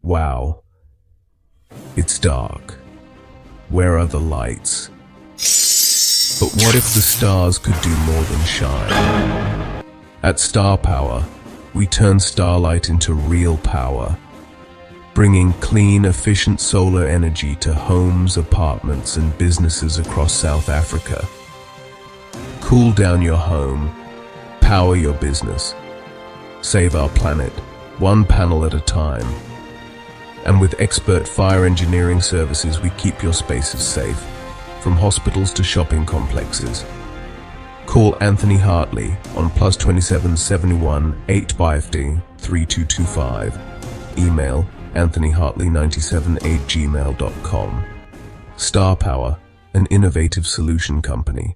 Wow, it's dark. Where are the lights? But what if the stars could do more than shine? At Star Power, we turn starlight into real power, bringing clean, efficient solar energy to homes, apartments, and businesses across South Africa. Cool down your home, power your business, save our planet, one panel at a time. And with expert fire engineering services, we keep your spaces safe, from hospitals to shopping complexes. Call Anthony Hartley on +27 71 850 3225. Email anthonyhartley97@gmail.com. Star Power, an innovative solution company.